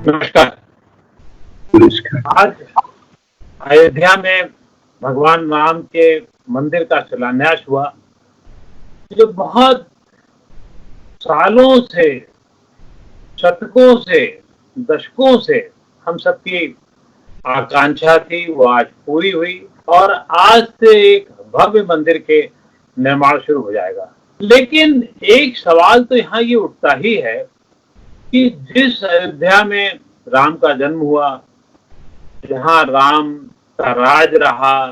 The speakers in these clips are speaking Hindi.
नमस्कार। आज अयोध्या में भगवान राम के मंदिर का शिलान्यास हुआ, जो बहुत सालों से, शतकों से, दशकों से हम सबकी आकांक्षा थी, वो आज पूरी हुई और आज से एक भव्य मंदिर के निर्माण शुरू हो जाएगा। लेकिन एक सवाल तो यहाँ ये उठता ही है कि जिस अयोध्या में राम का जन्म हुआ, जहाँ राम का राज रहा,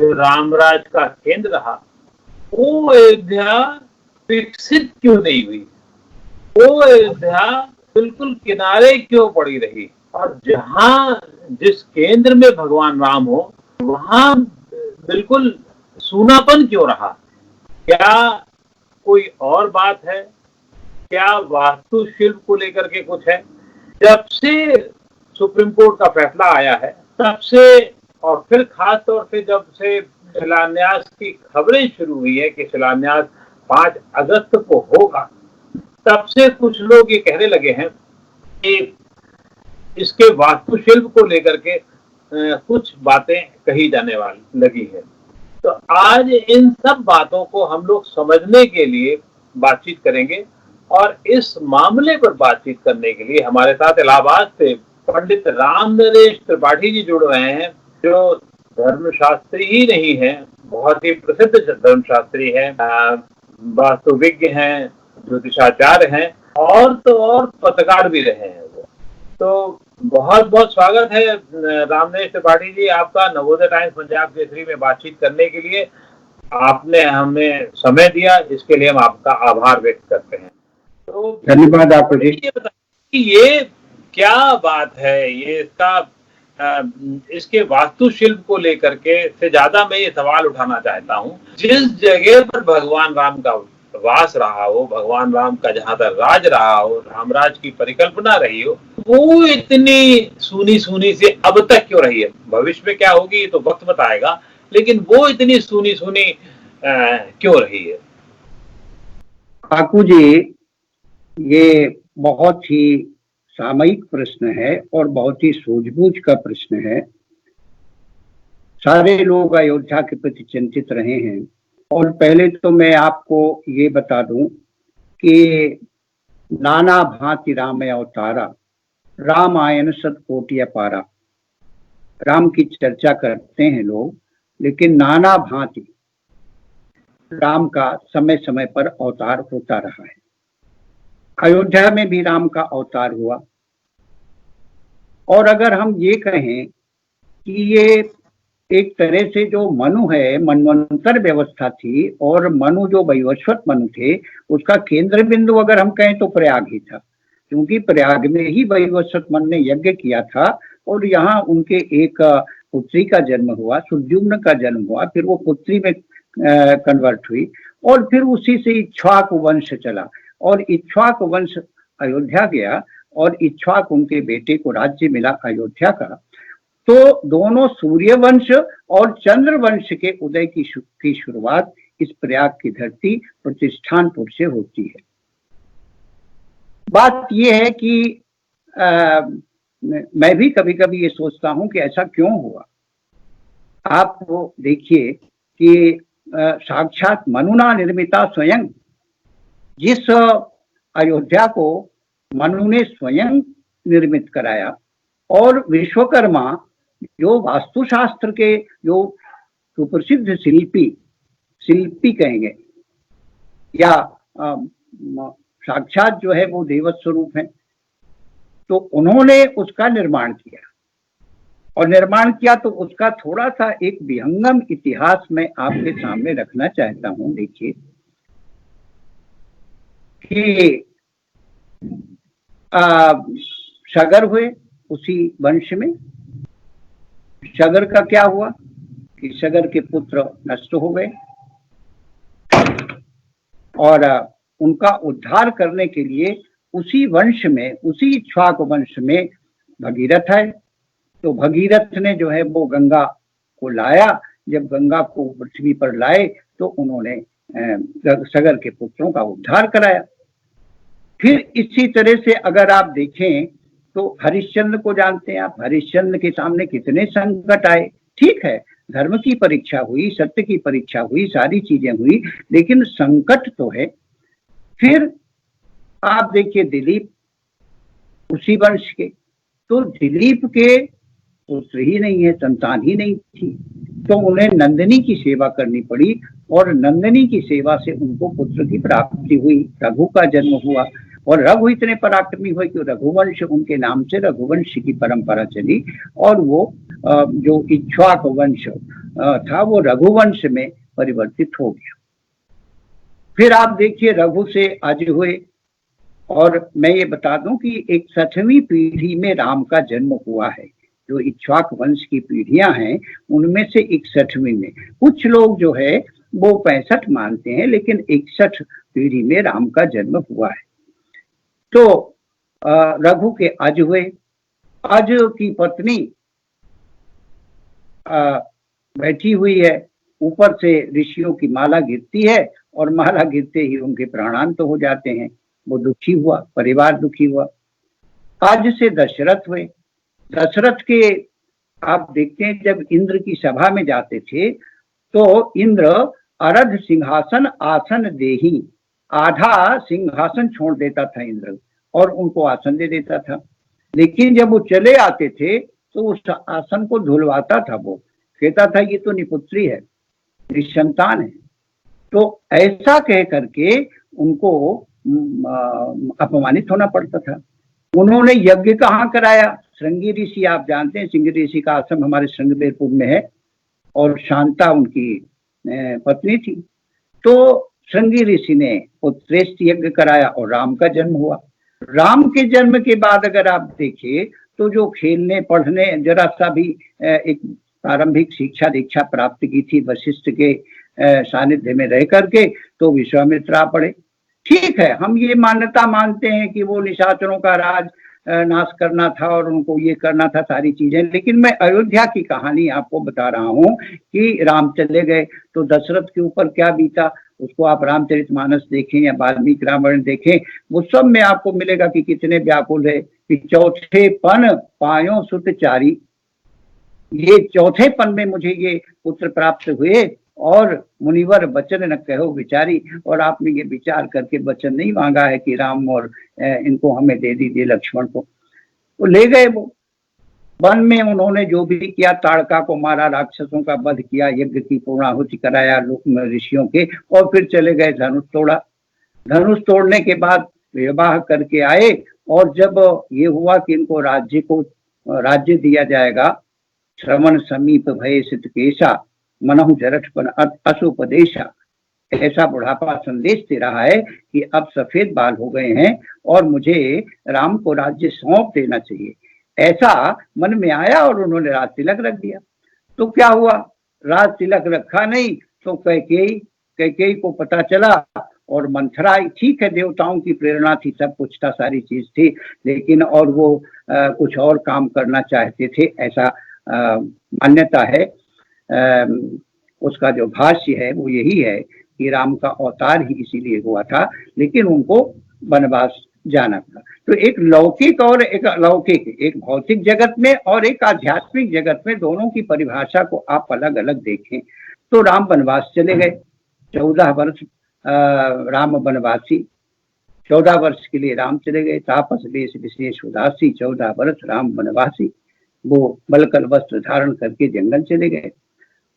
जो रामराज का केंद्र रहा, वो अयोध्या विकसित क्यों नहीं हुई? वो अयोध्या बिल्कुल किनारे क्यों पड़ी रही? और जहाँ जिस केंद्र में भगवान राम हो, वहां बिल्कुल सूनापन क्यों रहा? क्या कोई और बात है? क्या वास्तुशिल्प को लेकर के कुछ है? जब से सुप्रीम कोर्ट का फैसला आया है, तब से और फिर खास तौर से जब से शिलान्यास की खबरें शुरू हुई है कि शिलान्यास 5 अगस्त को होगा, तब से कुछ लोग ये कहने लगे हैं कि इसके वास्तुशिल्प को लेकर के कुछ बातें कही जाने वाली लगी है। तो आज इन सब बातों को हम लोग समझने के लिए बातचीत करेंगे और इस मामले पर बातचीत करने के लिए हमारे साथ इलाहाबाद से पंडित राम नरेश त्रिपाठी जी जुड़ रहे हैं, जो धर्मशास्त्री ही नहीं है, बहुत ही प्रसिद्ध धर्मशास्त्री हैं, वास्तुविज्ञ हैं, ज्योतिषाचार्य हैं और तो और पत्रकार भी रहे हैं। तो बहुत बहुत स्वागत है रामनेश त्रिपाठी जी आपका नवोदय टाइम्स पंजाब केसरी में बातचीत करने के लिए। आपने हमें समय दिया, इसके लिए हम आपका आभार व्यक्त करते हैं। तो धन्यवाद आपको जी। ये बताइए कि ये क्या बात है, ये इसके वास्तुशिल्प को लेकर के से ज्यादा मैं ये सवाल उठाना चाहता हूँ, जिस जगह पर भगवान राम का वास रहा हो, भगवान राम का जहां तक राज रहा हो, रामराज की परिकल्पना रही हो, वो इतनी सूनी सूनी से अब तक क्यों रही है? भविष्य में क्या होगी ये तो वक्त बताएगा, लेकिन वो इतनी सूनी सूनी क्यों रही है? काकू जी, ये बहुत ही सामयिक प्रश्न है और बहुत ही सूझबूझ का प्रश्न है। सारे लोग अयोध्या के प्रति चिंतित रहे हैं और पहले तो मैं आपको ये बता दूं कि नाना भांति राम अवतारा, रामायण सतकोटि अपारा। राम की चर्चा करते हैं लोग, लेकिन नाना भांति राम का समय समय पर अवतार होता रहा है। अयोध्या में भी राम का अवतार हुआ। और अगर हम ये कहें कि ये एक तरह से जो मनु है, मनवंतर व्यवस्था थी और मनु जो वैवस्वत मनु थे, उसका केंद्र बिंदु अगर हम कहें तो प्रयाग ही था, क्योंकि प्रयाग में ही वैवस्वत मनु ने यज्ञ किया था और यहाँ उनके एक पुत्री का जन्म हुआ, सुद्युम्न का जन्म हुआ, फिर वो पुत्री में कन्वर्ट हुई और फिर उसी से इक्ष्वाक वंश चला और इक्ष्वाक वंश अयोध्या गया और इक्ष्वाक उनके बेटे को राज्य मिला अयोध्या का। तो दोनों सूर्य वंश और चंद्र वंश के उदय की शुरुआत इस प्रयाग की धरती प्रतिष्ठानपुर से होती है। बात यह है कि मैं भी कभी कभी ये सोचता हूं कि ऐसा क्यों हुआ। आप वो देखिए कि साक्षात मनुना निर्मिता स्वयं, जिस अयोध्या को मनु ने स्वयं निर्मित कराया और विश्वकर्मा जो वास्तुशास्त्र के जो सुप्रसिद्ध शिल्पी कहेंगे या साक्षात जो है वो देवत स्वरूप है, तो उन्होंने उसका निर्माण किया और निर्माण किया तो उसका थोड़ा सा एक विहंगम इतिहास में आपके सामने रखना चाहता हूं। देखिए कि सगर हुए उसी वंश में। सगर का क्या हुआ कि सगर के पुत्र नष्ट हो गए और उनका उद्धार करने के लिए उसी वंश में, उसी इक्ष्वाक वंश में भगीरथ है। तो भगीरथ ने जो है वो गंगा को लाया। जब गंगा को पृथ्वी पर लाए तो उन्होंने सगर के पुत्रों का उद्धार कराया। फिर इसी तरह से अगर आप देखें तो हरिश्चंद्र को जानते हैं आप, हरिश्चंद्र के सामने कितने संकट आए। ठीक है, धर्म की परीक्षा हुई, सत्य की परीक्षा हुई, सारी चीजें हुई, लेकिन संकट तो है। फिर आप देखिए दिलीप, उसी वंश के, तो दिलीप के पुत्र ही नहीं है, संतान ही नहीं थी, तो उन्हें नंदिनी की सेवा करनी पड़ी और नंदिनी की सेवा से उनको पुत्र की प्राप्ति हुई, रघु का जन्म हुआ। और रघु इतने पराक्रमी हुए कि रघुवंश, उनके नाम से रघुवंश की परंपरा चली और वो जो इक्ष्वाक वंश था वो रघुवंश में परिवर्तित हो गया। फिर आप देखिए रघु से अज हुए, और मैं ये बता दूं कि 61वीं पीढ़ी में राम का जन्म हुआ है। जो इक्ष्वाक वंश की पीढ़ियां हैं उनमें से 61वीं में, कुछ लोग जो है वो 65 मानते हैं, लेकिन 61 पीढ़ी में राम का जन्म हुआ है। तो रघु के अज हुए, अज की पत्नी बैठी हुई है, ऊपर से ऋषियों की माला गिरती है और माला गिरते ही उनके प्राणांत हो जाते हैं। वो दुखी हुआ, परिवार दुखी हुआ। आज से दशरथ हुए, दशरथ के आप देखते हैं जब इंद्र की सभा में जाते थे तो इंद्र अरध सिंहासन आसन देही, आधा सिंहासन छोड़ देता था इंद्र और उनको आसन दे देता था। लेकिन जब वो चले आते थे तो उस आसन को धुलवाता था, वो कहता था ये तो निपुत्री है, निसंतान है। तो ऐसा कह करके उनको अपमानित होना पड़ता था। उन्होंने यज्ञ कहाँ कराया? श्रृंगी ऋषि, आप जानते हैं श्रृंगी ऋषि का आश्रम हमारे श्रृंगबेरपुर में है और शांता उनकी पत्नी थी। तो श्रृंगी ऋषि ने उत्कृष्ट यज्ञ कराया और राम का जन्म हुआ। राम के जन्म के बाद अगर आप देखिए तो जो खेलने पढ़ने जरा सा भी एक प्रारंभिक शिक्षा दीक्षा प्राप्त की थी वशिष्ठ के सानिध्य में रह करके, तो विश्वामित्र पढ़े। ठीक है, हम ये मान्यता मानते हैं कि वो निशाचरों का राज नाश करना था और उनको ये करना था सारी चीजें, लेकिन मैं अयोध्या की कहानी आपको बता रहा हूँ कि राम चले गए तो दशरथ के ऊपर क्या बीता, उसको आप रामचरितमानस देखें या वाल्मीकि रामायण देखें, वो सब में आपको मिलेगा कि कितने व्याकुल है कि चौथे पन पायो सुत चारी, ये चौथे पन में मुझे ये पुत्र प्राप्त हुए और मुनिवर वचन न कहो विचारी। और आपने ये विचार करके वचन नहीं मांगा है कि राम और इनको हमें दे दीजिए लक्ष्मण को। तो ले गए वो वन में, उन्होंने जो भी किया, ताड़का को मारा, राक्षसों का वध किया, यज्ञ की पूर्णाहुति कराया ऋषियों के, और फिर चले गए धनुष तोड़ा। धनुष तोड़ने के बाद विवाह करके आए और जब ये हुआ कि इनको राज्य दिया जाएगा, श्रवण समीप भय सित केशा मनहु जरठपन असुपदेशा, ऐसा बुढ़ापा संदेश दे रहा है कि अब सफेद बाल हो गए हैं और मुझे राम को राज्य सौंप देना चाहिए, ऐसा मन में आया और उन्होंने राज तिलक रख दिया। तो क्या हुआ, राज तिलक रखा नहीं तो कैकेयी को पता चला और मंथरा, ठीक है देवताओं की प्रेरणा थी, सब कुछ था, सारी चीज थी, लेकिन और वो कुछ और काम करना चाहते थे, ऐसा मान्यता है। उसका जो भाष्य है वो यही है कि राम का अवतार ही इसीलिए हुआ था, लेकिन उनको वनवास जाना था। तो एक लौकिक और एक अलौकिक, एक भौतिक जगत में और एक आध्यात्मिक जगत में, दोनों की परिभाषा को आप अलग अलग देखें। तो राम वनवास चले गए, 14 वर्ष राम वनवासी, 14 वर्ष के लिए राम चले गए। तापस वेश विशेष उदासी, 14 वर्ष राम वनवासी। वो बलकल वस्त्र धारण करके जंगल चले गए।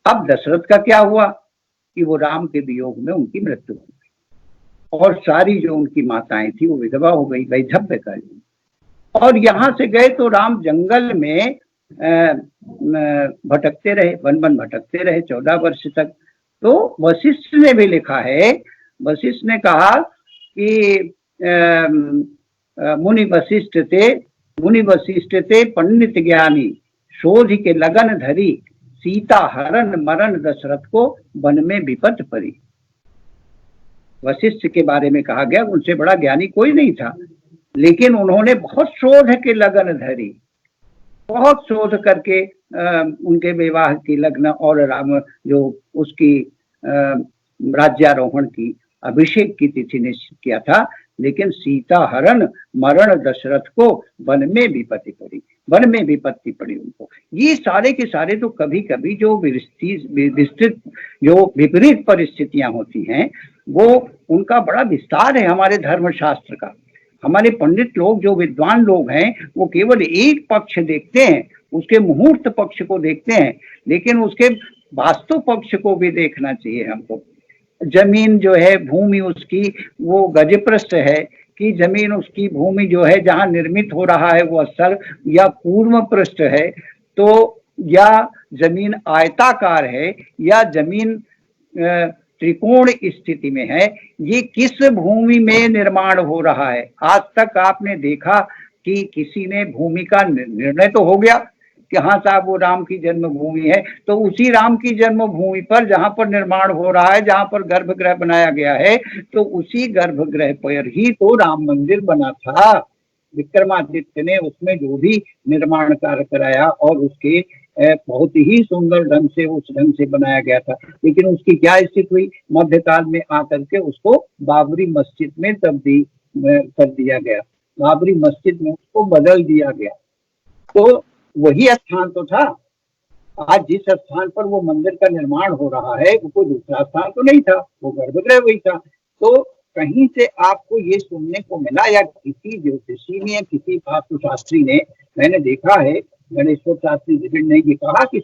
अब दशरथ का क्या हुआ कि वो राम के वियोग में उनकी मृत्यु हो गई और सारी जो उनकी माताएं थी वो विधवा हो गई, वैधव्य कर ली। और यहाँ से गए तो राम जंगल में भटकते रहे, वन वन भटकते रहे 14 वर्ष तक। तो वशिष्ठ ने भी लिखा है, वशिष्ठ ने कहा कि मुनि वशिष्ठ ते पंडित ज्ञानी, शोध के लगन धरी, सीता हरण मरण दशरथ को वन में विपत पड़ी। वशिष्ठ के बारे में कहा गया उनसे बड़ा ज्ञानी कोई नहीं था, लेकिन उन्होंने बहुत शोध के लगन धरी, बहुत शोध करके उनके विवाह की लग्न और राम जो उसकी राज्यारोहण की, अभिषेक की तिथि निश्चित किया था। लेकिन सीता हरण मरण दशरथ को, वन में विपत्ति पड़ी उनको। ये सारे के सारे तो कभी कभी जो विस्तृत जो विपरीत परिस्थितियां होती हैं, वो उनका बड़ा विस्तार है हमारे धर्मशास्त्र का। हमारे पंडित लोग, जो विद्वान लोग हैं, वो केवल एक पक्ष देखते हैं, उसके मुहूर्त पक्ष को देखते हैं, लेकिन उसके वास्तु पक्ष को भी देखना चाहिए हमको। जमीन जो है, भूमि उसकी वो गजप्रस्थ है कि जमीन उसकी भूमि जो है जहां निर्मित हो रहा है वो अस्तर या पूर्व पृष्ठ है, तो या जमीन आयताकार है या जमीन त्रिकोण स्थिति में है, ये किस भूमि में निर्माण हो रहा है। आज तक आपने देखा कि किसी ने भूमि का निर्णय तो हो गया कि हाँ साहब वो राम की जन्मभूमि है, तो उसी राम की जन्मभूमि पर जहां पर निर्माण हो रहा है, जहां पर गर्भगृह बनाया गया है, तो उसी गर्भगृह पर ही तो राम मंदिर बना था। विक्रमादित्य ने उसमें जो भी निर्माण कार्य कराया और उसके बहुत ही सुंदर ढंग से उस ढंग से बनाया गया था, लेकिन उसकी क्या स्थिति हुई, मध्यकाल में आकर के उसको बाबरी मस्जिद में तब्दील कर दिया गया, बाबरी मस्जिद में उसको बदल दिया गया। तो वही स्थान तो था। आज जिस स्थान पर वो मंदिर का निर्माण हो रहा है वो कोई दूसरा स्थान तो नहीं था, वो गर्भगृह वही था। तो कहीं से आपको ये सुनने को मिला या किसी ज्योतिषी ने, किसी वास्तुशास्त्री ने, मैंने देखा है गणेश्वर शास्त्री जी ने ये कहा कि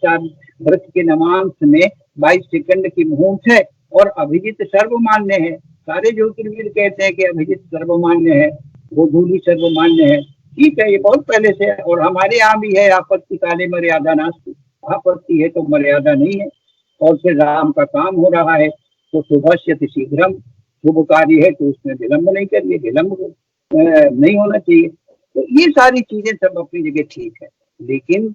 वृक्ष के नवांश में 22 सेकंड की मुहूर्त है और अभिजित सर्वमान्य है। सारे ज्योतिर्विद कहते हैं कि अभिजित सर्वमान्य है, गोधूली सर्वमान्य है। ठीक है, ये बहुत पहले से है और हमारे यहाँ भी है, आपत्ति काले मर्यादा नास्ति, आपत्ति है तो मर्यादा नहीं है। और फिर राम का काम हो रहा है तो शुभस्यति शीघ्रम, शुभ कार्य है तो उसमें विलंब नहीं करिए, विलंब नहीं होना चाहिए। तो ये सारी चीजें सब अपनी जगह ठीक है, लेकिन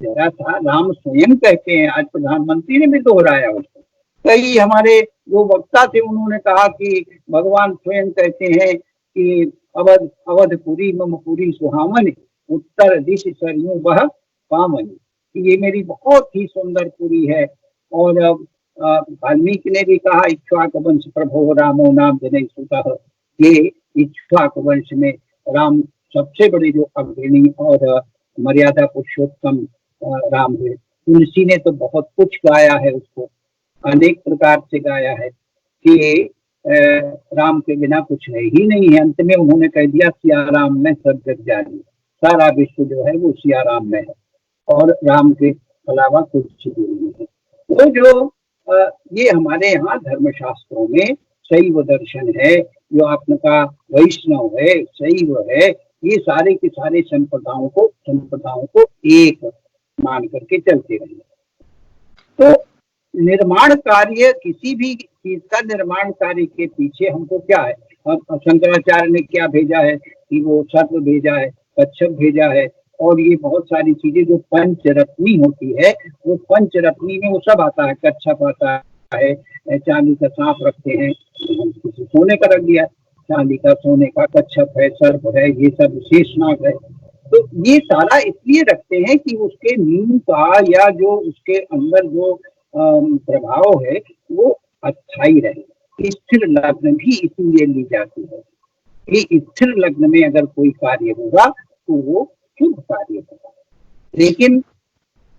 जरा सा राम स्वयं कहते हैं, आज प्रधानमंत्री ने भी दोहराया उसको, कई हमारे जो वक्ता थे उन्होंने कहा कि भगवान स्वयं कहते हैं कि अवधपुरी मम पुरी सुहावनी, उत्तर दिश सरयू बह पावनी, ये मेरी बहुत ही सुंदर पुरी है। और वाल्मीकि ने भी कहा इक्ष्वाक वंश प्रभो रामो नाम जनई सुतः, ये इक्ष्वाक वंश में राम सबसे बड़े जो अग्रणी और मर्यादा पुरुषोत्तम राम है। तुलसी ने तो बहुत कुछ गाया है, उसको अनेक प्रकार से गाया है कि राम के बिना कुछ है ही नहीं है। अंत में उन्होंने कह दिया सिया राम में सब जग जारी, सारा विश्व जो है वो सिया राम में है और राम के अलावा कुछ भी नहीं है। तो जो ये हमारे यहाँ धर्मशास्त्रों में शैव दर्शन है, जो आपने कहा वैष्णव है, शैव है, ये सारे के सारे संप्रदायों को एक मान करके चलते रहे। तो निर्माण कार्य, किसी भी चीज का निर्माण कार्य के पीछे हमको क्या है, हम शंकराचार्य ने क्या भेजा है कि वो सर्प भेजा है, कच्छप भेजा है, और ये बहुत सारी चीजें जो पंचरत्नी होती है, वो पंचरत्नी में वो सब आता है। कच्छप आता है, चांदी का सांप रखते हैं, किसी सोने का रख दिया, चांदी का, सोने का, कच्छप है, सर्प है, ये सब शेषनाग है। तो ये सारा इसलिए रखते हैं कि उसके नींव का या जो उसके अंदर जो प्रभाव है वो अस्थायी रहे। स्थिर लग्न भी इसीलिए ली जाती है कि स्थिर लग्न में अगर कोई कार्य होगा तो वो शुभ कार्य होगा। लेकिन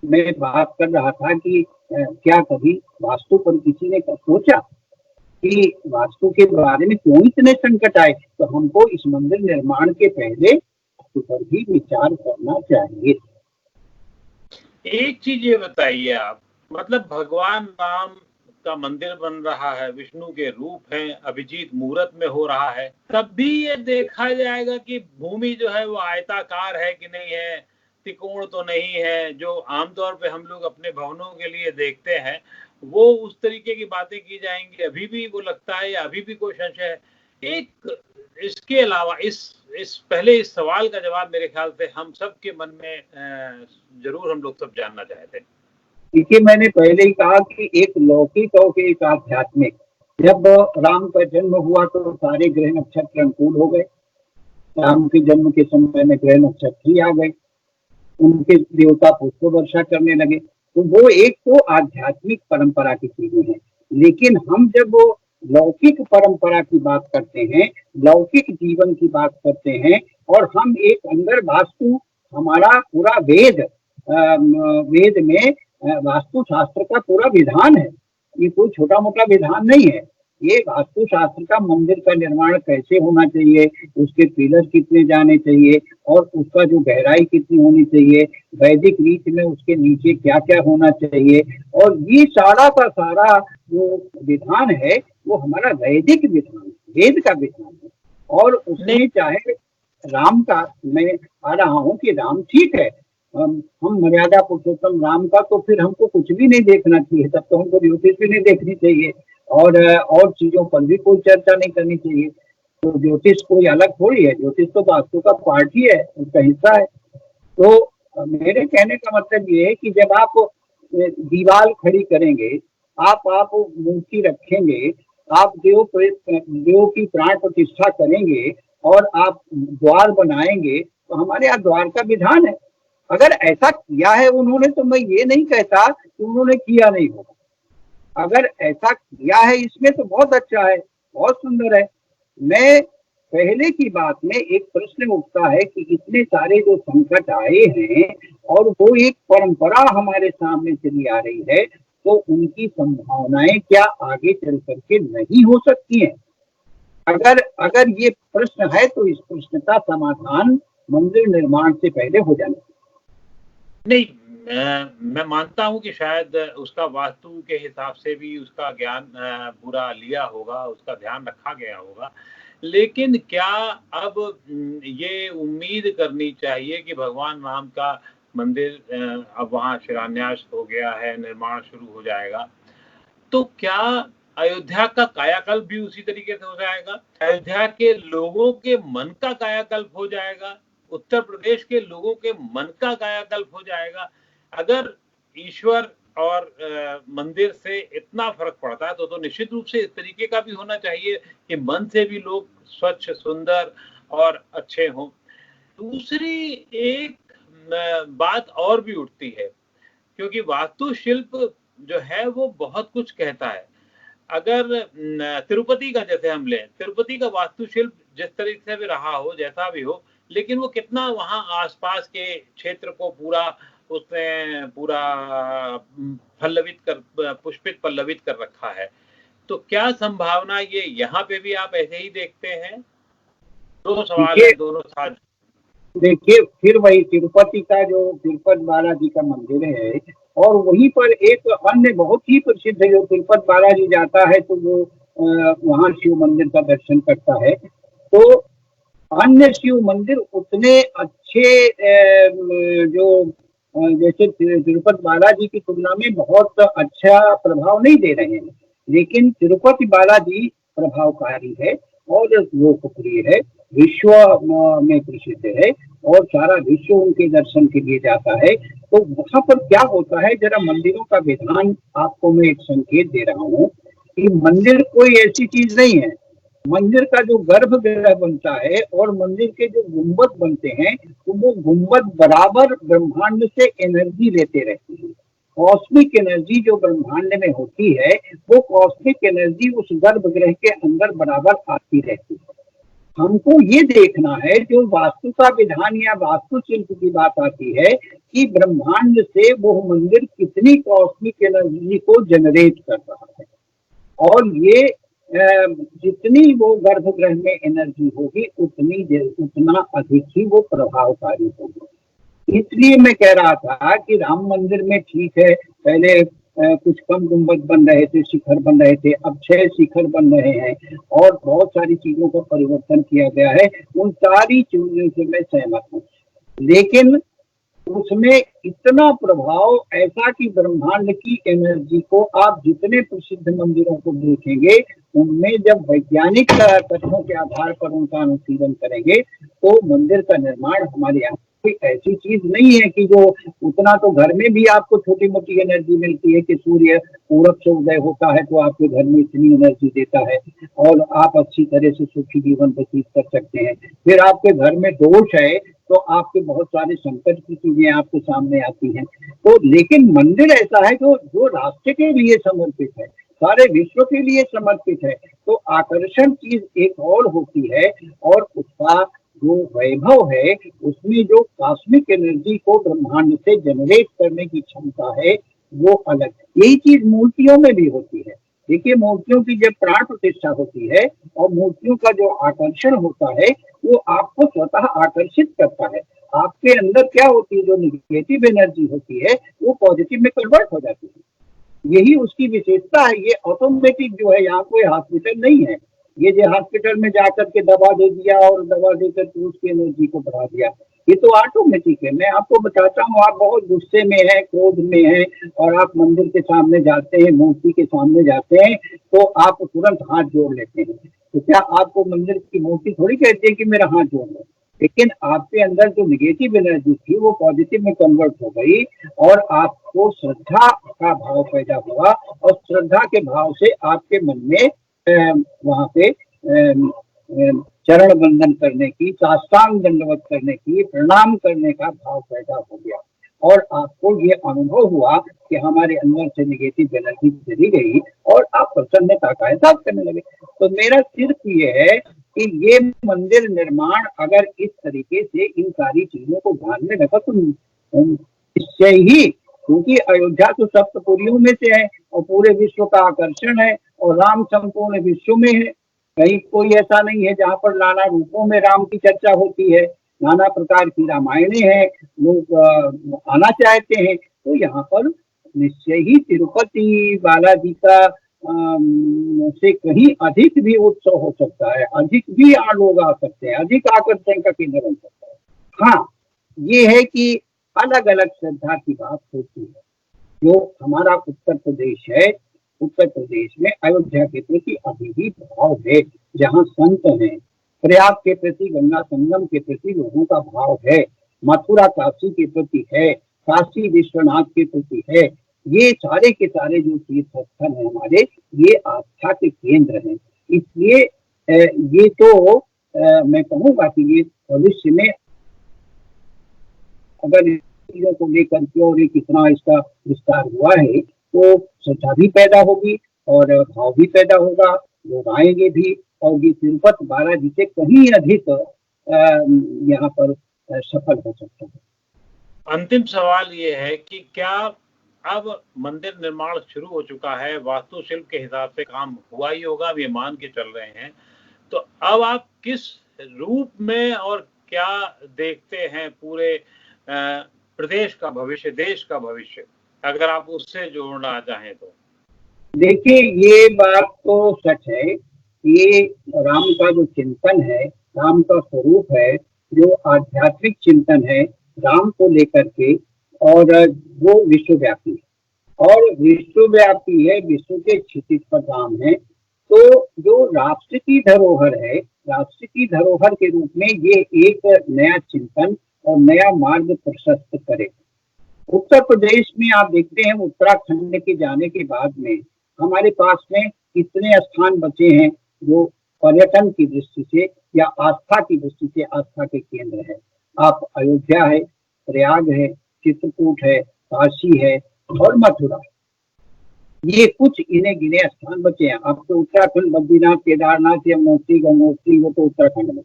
मैं बात कर रहा था कि क्या कभी वास्तु पर किसी ने सोचा कि वास्तु के बारे में क्यों इतने संकट आए? तो हमको इस मंदिर निर्माण के पहले वास्तु पर भी विचार करना चाहिए। एक चीज ये बताइए आप, मतलब भगवान राम का मंदिर बन रहा है, विष्णु के रूप हैं, अभिजीत मुहूर्त में हो रहा है, तब भी ये देखा जाएगा कि भूमि जो है वो आयताकार है कि नहीं है, त्रिकोण तो नहीं है, जो आमतौर पे हम लोग अपने भवनों के लिए देखते हैं, वो उस तरीके की बातें की जाएंगी। अभी भी वो लगता है या अभी भी कोई संशय है? एक इसके अलावा इस पहले इस सवाल का जवाब मेरे ख्याल से हम सबके मन में जरूर हम लोग सब जानना चाहते हैं। देखिए, मैंने पहले ही कहा कि एक लौकिक और एक आध्यात्मिक। जब राम का जन्म हुआ तो सारे ग्रह नक्षत्र अनुकूल हो गए। राम के जन्म के समय में ग्रह नक्षत्र ही आ गए, उनके देवता पुष्प वर्षा करने लगे। तो वो एक तो आध्यात्मिक परंपरा की चीजें हैं। लेकिन हम जब वो लौकिक परंपरा की बात करते हैं, लौकिक जीवन की बात करते हैं, और हम एक अंदर वास्तु, हमारा पूरा वेद, वेद में वास्तु शास्त्र का पूरा विधान है। ये कोई छोटा मोटा विधान नहीं है। ये वास्तु शास्त्र का मंदिर का निर्माण कैसे होना चाहिए, उसके पिलर कितने जाने चाहिए, और उसका जो गहराई कितनी होनी चाहिए, वैदिक रीत में उसके नीचे क्या क्या होना चाहिए, और ये सारा का सारा जो विधान है वो हमारा वैदिक विधान, वेद का विधान है। और उसमें चाहे राम का, मैं आ रहा हूँ कि राम ठीक है, हम मर्यादा पुरुषोत्तम राम का, तो फिर हमको कुछ भी नहीं देखना चाहिए, तब तो हमको ज्योतिष भी नहीं देखनी चाहिए, और चीजों पर भी कोई चर्चा नहीं करनी चाहिए। तो ज्योतिष कोई अलग थोड़ी है, ज्योतिष तो वास्तु का पार्ट ही है, उसका हिस्सा है। तो मेरे कहने का मतलब ये है कि जब आप दीवार खड़ी करेंगे, आप मूर्ति रखेंगे, आप देव की प्राण प्रतिष्ठा करेंगे, और आप द्वार बनाएंगे, तो हमारे यहाँ द्वार का विधान है। अगर ऐसा किया है उन्होंने, तो मैं ये नहीं कहता कि उन्होंने किया नहीं होगा। अगर ऐसा किया है इसमें तो बहुत अच्छा है, बहुत सुंदर है। मैं पहले की बात में एक प्रश्न उठता है कि इतने सारे जो संकट आए हैं और वो एक परंपरा हमारे सामने चली आ रही है, तो उनकी संभावनाएं क्या आगे चल करके नहीं हो सकती हैं? अगर अगर ये प्रश्न है तो इस प्रश्न का समाधान मंदिर निर्माण से पहले हो जाना नहीं। मैं मानता हूं कि शायद उसका वास्तु के हिसाब से भी उसका ज्ञान पूरा लिया होगा, उसका ध्यान रखा गया होगा। लेकिन क्या अब ये उम्मीद करनी चाहिए कि भगवान राम का मंदिर अब वहां शिलान्यास हो गया है, निर्माण शुरू हो जाएगा, तो क्या अयोध्या का कायाकल्प भी उसी तरीके से हो जाएगा? अयोध्या के लोगों के मन का कायाकल्प हो जाएगा? उत्तर प्रदेश के लोगों के मन का कायाकल्प हो जाएगा? अगर ईश्वर और मंदिर से इतना फर्क पड़ता है तो निश्चित रूप से इस तरीके का भी होना चाहिए कि मन से भी लोग स्वच्छ, सुंदर और अच्छे हों। दूसरी एक बात और भी उठती है, क्योंकि वास्तुशिल्प जो है वो बहुत कुछ कहता है। अगर तिरुपति का जैसे हम लें, तिरुपति का वास्तुशिल्प जिस तरीके से भी रहा हो, जैसा भी हो, लेकिन वो कितना वहां आसपास के क्षेत्र को पूरा उसने पूरा पल्लवित कर, पुष्पित पल्लवित कर रखा है। तो क्या संभावना ये यहाँ पे भी आप ऐसे ही देखते हैं? दो सवाल है, दोनों साथ। देखिए, फिर वही तिरुपति का जो तिरुपति बालाजी का मंदिर है, और वहीं पर एक अन्य बहुत ही प्रसिद्ध है, जो तिरुपति बालाजी जाता है तो वो वहां शिव मंदिर का दर्शन करता है। तो अन्य शिव मंदिर उतने अच्छे जो जैसे तिरुपति बालाजी की तुलना में बहुत अच्छा प्रभाव नहीं दे रहे हैं, लेकिन तिरुपति बालाजी प्रभावकारी है और लोकप्रिय है, विश्व में प्रसिद्ध है, और सारा विश्व उनके दर्शन के लिए जाता है। तो वहां पर क्या होता है, जरा मंदिरों का विधान आपको मैं एक संकेत दे रहा हूँ कि मंदिर कोई ऐसी चीज नहीं है। मंदिर का जो गर्भगृह बनता है और मंदिर के जो गुंबद बनते हैं, तो वो गुंबद बराबर ब्रह्मांड से एनर्जी लेते रहते हैं। कॉस्मिक एनर्जी जो ब्रह्मांड में होती है, वो कॉस्मिक एनर्जी उस गर्भगृह के अंदर बराबर आती रहती है। हमको ये देखना है, जो वास्तु का विधान या वास्तुशिल्प की बात आती है, कि ब्रह्मांड से वो मंदिर कितनी कॉस्मिक एनर्जी को जनरेट कर रहा है, और ये जितनी वो गर्भगृह में एनर्जी होगी उतना अधिक ही वो प्रभावकारी होगी। इसलिए मैं कह रहा था कि राम मंदिर में ठीक है, पहले कुछ कम गुंबद बन रहे थे, शिखर बन रहे थे, अब 6 शिखर बन रहे हैं, और बहुत सारी चीजों का परिवर्तन किया गया है। उन सारी चीजों से मैं सहमत हूँ, लेकिन उसमें इतना प्रभाव ऐसा कि ब्रह्मांड की एनर्जी को आप जितने प्रसिद्ध मंदिरों को देखेंगे, उनमें जब वैज्ञानिक तथ्यों के आधार पर उनका अनुशीलन करेंगे, तो मंदिर का निर्माण हमारे यहाँ कोई ऐसी चीज नहीं है कि जो उतना, तो घर में भी आपको छोटी मोटी एनर्जी मिलती है कि सूर्य पूरब से उदय होता है तो आपके घर में इतनी एनर्जी देता है और आप अच्छी तरह से सुखी जीवन व्यतीत कर सकते हैं। फिर आपके घर में दोष है तो आपके बहुत सारे संकट की चीजें आपके सामने आती हैं। तो लेकिन मंदिर ऐसा है जो जो राष्ट्र के लिए समर्पित है, सारे विश्व के लिए समर्पित है, तो आकर्षण चीज एक और होती है, और उसका जो वैभव है उसमें जो कॉस्मिक एनर्जी को ब्रह्मांड से जनरेट करने की क्षमता है वो अलग। यही चीज मूर्तियों में भी होती है। देखिए, मूर्तियों की जब प्राण प्रतिष्ठा होती है और मूर्तियों का जो आकर्षण होता है वो आपको स्वतः आकर्षित करता है। आपके अंदर क्या होती है, जो निगेटिव एनर्जी होती है वो पॉजिटिव में कन्वर्ट हो जाती है। यही उसकी विशेषता है। ये ऑटोमेटिक जो है, यहाँ कोई हॉस्पिटल नहीं है, ये जो हॉस्पिटल में जाकर के दवा दे दिया और दवा देकर के उसकी एनर्जी को बढ़ा दिया, ये तो ऑटोमेटिक है। मैं आपको बताता हूँ, आप बहुत गुस्से में है, क्रोध में है, और आप मंदिर के सामने जाते हैं, मूर्ति के सामने जाते हैं, तो आप तुरंत हाथ जोड़ लेते हैं। तो क्या आपको मंदिर की मूर्ति थोड़ी कहती है कि मेरा हाथ जोड़ लो? लेकिन आपके अंदर जो निगेटिव एनर्जी थी वो पॉजिटिव में कन्वर्ट हो गई, और आपको श्रद्धा का भाव पैदा हुआ, और श्रद्धा के भाव से आपके मन में वहां पे चरण बंदन करने की, साष्टांग दंडवत करने की, प्रणाम करने का भाव पैदा हो गया, और आपको ये अनुभव हुआ कि हमारे अंदर से निगेटिव एनर्जी चली गई और आप प्रसन्नता का एहसास करने लगे। तो मेरा सिर्फ ये है कि ये मंदिर निर्माण अगर इस तरीके से इन सारी चीजों को ध्यान में रखा तो निश्चय ही, क्योंकि अयोध्या तो सप्तपुरियों में से है और पूरे विश्व का आकर्षण है, और राम संपूर्ण विश्व में है। कहीं कोई ऐसा नहीं है जहाँ पर नाना रूपों में राम की चर्चा होती है, नाना प्रकार की रामायणें हैं, लोग आना चाहते हैं। तो यहाँ पर निश्चय ही तिरुपति बालाजी का से कहीं अधिक भी उत्सव हो सकता है, अधिक भी लोग आ सकते हैं, अधिक आकर्षण का केंद्र बन सकता है। हाँ, ये है कि अलग अलग श्रद्धा की बात होती है। जो हमारा उत्तर प्रदेश है, उत्तर प्रदेश में अयोध्या के प्रति अभी भी भाव है, जहाँ संत हैं, प्रयाग के प्रति, गंगा संगम के प्रति लोगों का भाव है, मथुरा काशी के प्रति है, काशी विश्वनाथ के प्रति है। ये सारे के सारे जो तीर्थ स्थल है हमारे, ये आस्था के केंद्र हैं। इसलिए ये तो मैं कहूँगा कि ये भविष्य में अगर चीजों को लेकर के और ये कितना इसका विस्तार हुआ है तो श्रद्धा भी पैदा होगी और भाव भी पैदा होगा, लोग आएंगे भी, और ये तिरुपति बालाजी से कहीं अधिक यहाँ पर सफल हो सकता है। अंतिम सवाल ये है कि क्या अब मंदिर निर्माण शुरू हो चुका है, वास्तुशिल्प के हिसाब से काम हुआ ही होगा, अब ये मान के चल रहे हैं, तो अब आप किस रूप में और क्या देखते हैं पूरे प्रदेश का भविष्य, देश का भविष्य, अगर आप उससे जोड़ना चाहें तो? देखिए, ये बात तो सच है, ये राम का जो चिंतन है, राम का स्वरूप है, जो आध्यात्मिक चिंतन है राम को लेकर के, और वो विश्वव्यापी है, और विश्वव्यापी है, विश्व के क्षितिज पर राम है। तो जो राष्ट्र की धरोहर है, राष्ट्र की धरोहर के रूप में ये एक नया चिंतन और नया मार्ग प्रशस्त करे। उत्तर प्रदेश में आप देखते हैं, उत्तराखंड के जाने के बाद में हमारे पास में कितने स्थान बचे हैं जो पर्यटन की दृष्टि से या आस्था की दृष्टि से आस्था के केंद्र है। आप अयोध्या है, प्रयाग है, चित्रकूट है, काशी है और मथुरा, ये कुछ इन्हें गिने स्थान बचे हैं। आपको उत्तराखंड बद्रीनाथ, केदारनाथ, यमुनोत्री, गंगोत्री, वो तो उत्तराखंड में।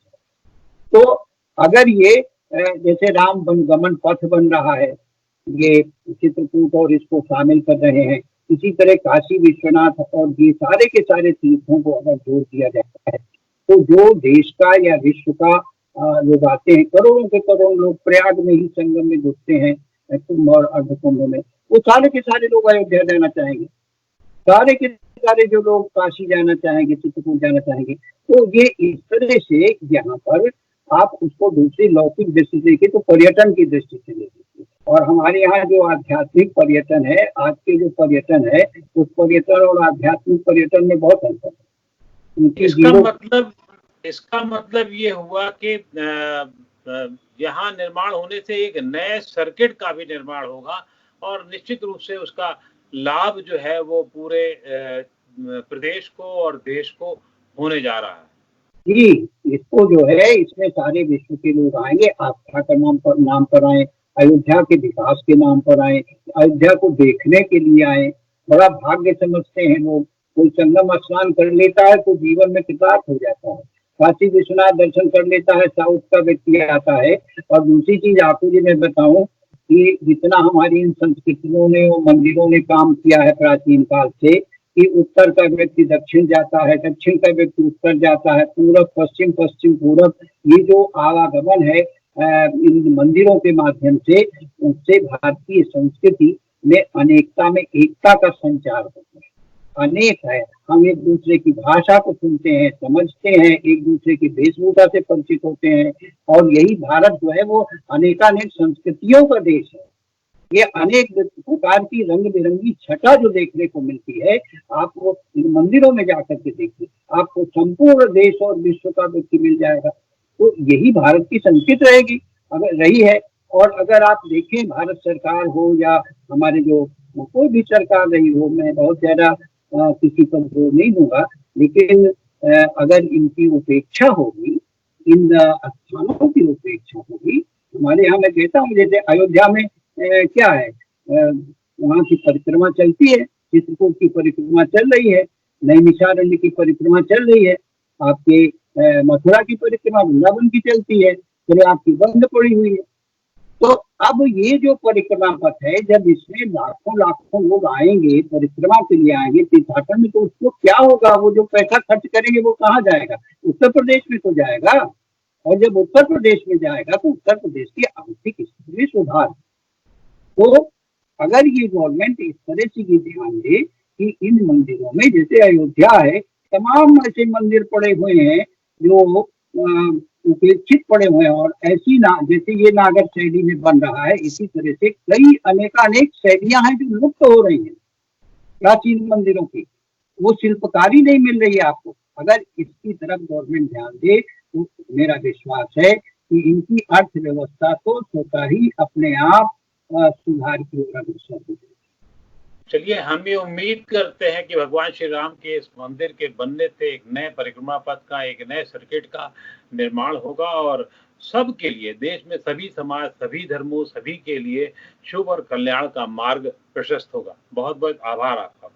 तो अगर ये जैसे राम गमन पथ बन रहा है, ये चित्रकूट और इसको शामिल कर रहे हैं, इसी तरह काशी विश्वनाथ और ये सारे के सारे तीर्थों को अगर जोड़ दिया जाता है तो जो देश का या विश्व का लोग आते हैं, करोड़ों के करोड़ लोग प्रयाग में ही संगम में जुटते हैं, कुंभ और अर्ध कुंभ में, वो सारे के सारे लोग अयोध्या जाना चाहेंगे, सारे के सारे जो लोग काशी जाना चाहेंगे, चित्रकूट जाना चाहेंगे। तो ये इस तरह से यहाँ पर आप उसको दूसरी लौकिक दृष्टि से देखें तो पर्यटन की दृष्टि से देखिए, और हमारे यहाँ जो आध्यात्मिक पर्यटन है, आज के जो पर्यटन है, उस पर्यटन और आध्यात्मिक पर्यटन में बहुत अंतर है। इसका मतलब ये हुआ कि यहाँ निर्माण होने से एक नए सर्किट का भी निर्माण होगा और निश्चित रूप से उसका लाभ जो है वो पूरे प्रदेश को और देश को होने जा रहा है। जी, इसको जो है, इसमें सारे विश्व के लोग आएंगे, आस्था का नाम पर आए, अयोध्या के विकास के नाम पर आए, अयोध्या को देखने के लिए आए। बड़ा भाग्य समझते हैं लोग कोई संगम स्नान कर लेता है तो जीवन में कृतार्थ हो जाता है। काशी विश्वनाथ दर्शन कर लेता है, साउथ का व्यक्ति आता है। और दूसरी चीज आपको जी मैं बताऊं कि जितना हमारी इन संस्कृतियों ने और मंदिरों ने काम किया है प्राचीन काल से, कि उत्तर का व्यक्ति दक्षिण जाता है, दक्षिण का व्यक्ति उत्तर जाता है, पूरब पश्चिम, पश्चिम पूरब, ये जो आवागमन है इन मंदिरों के माध्यम से, उससे भारतीय संस्कृति में अनेकता में एकता का संचार होता है। अनेक है, हम एक दूसरे की भाषा को सुनते हैं, समझते हैं, एक दूसरे की वेशभूषा से परिचित होते हैं। और यही भारत जो है वो अनेकानेक संस्कृतियों का देश है। ये अनेक प्रकार की रंग बिरंगी छटा जो देखने को मिलती है, आपको इन मंदिरों में जाकर के देखिए, आपको संपूर्ण देश और विश्व का व्यक्ति मिल जाएगा। तो यही भारत की संस्कृति रहेगी, अगर रही है। और अगर आप देखें भारत सरकार हो या हमारे जो कोई भी सरकार रही हो, मैं बहुत ज्यादा किसी पर जोर नहीं दूंगा, लेकिन अगर इनकी उपेक्षा होगी, इन स्थानों की उपेक्षा होगी, हमारे यहाँ मैं कहता हूँ जैसे अयोध्या में क्या है, वहाँ की परिक्रमा चलती है, चित्रकूट की परिक्रमा चल रही है, नैमिषारण्य की परिक्रमा चल रही है, आपके मथुरा की परिक्रमा वृंदावन की चलती है, चलो आपकी बंद पड़ी हुई है। तो अब ये जो परिक्रमा पथ है, जब इसमें लाखों लाखों लोग आएंगे, परिक्रमा के लिए आएंगे तीर्थाटन में, तो उसको क्या होगा? वो जो पैसा खर्च करेंगे वो कहाँ जाएगा? उत्तर प्रदेश में तो जाएगा। और जब उत्तर प्रदेश में जाएगा तो उत्तर प्रदेश की आर्थिक स्थिति में सुधार। तो अगर ये गवर्नमेंट इस तरह से ये ध्यान दे कि इन मंदिरों में, जैसे अयोध्या है, तमाम ऐसे मंदिर पड़े हुए हैं जो उपेक्षित पड़े हुए हैं, और ऐसी ना जैसे ये नागर शैली में बन रहा है, इसी तरह से कई अनेकानेक शैलियां हैं जो लुप्त हो रही हैं प्राचीन मंदिरों की। वो शिल्पकारी नहीं मिल रही है आपको। अगर इसकी तरफ गवर्नमेंट ध्यान दे तो मेरा विश्वास है कि इनकी अर्थव्यवस्था तो स्वतः ही अपने आप सुधार की ओर अग्रसर हो। चलिए, हम ये उम्मीद करते हैं कि भगवान श्री राम के इस मंदिर के बनने से एक नए परिक्रमा पथ का, एक नए सर्किट का निर्माण होगा और सबके लिए, देश में सभी समाज, सभी धर्मों, सभी के लिए शुभ और कल्याण का मार्ग प्रशस्त होगा। बहुत बहुत आभार आपका।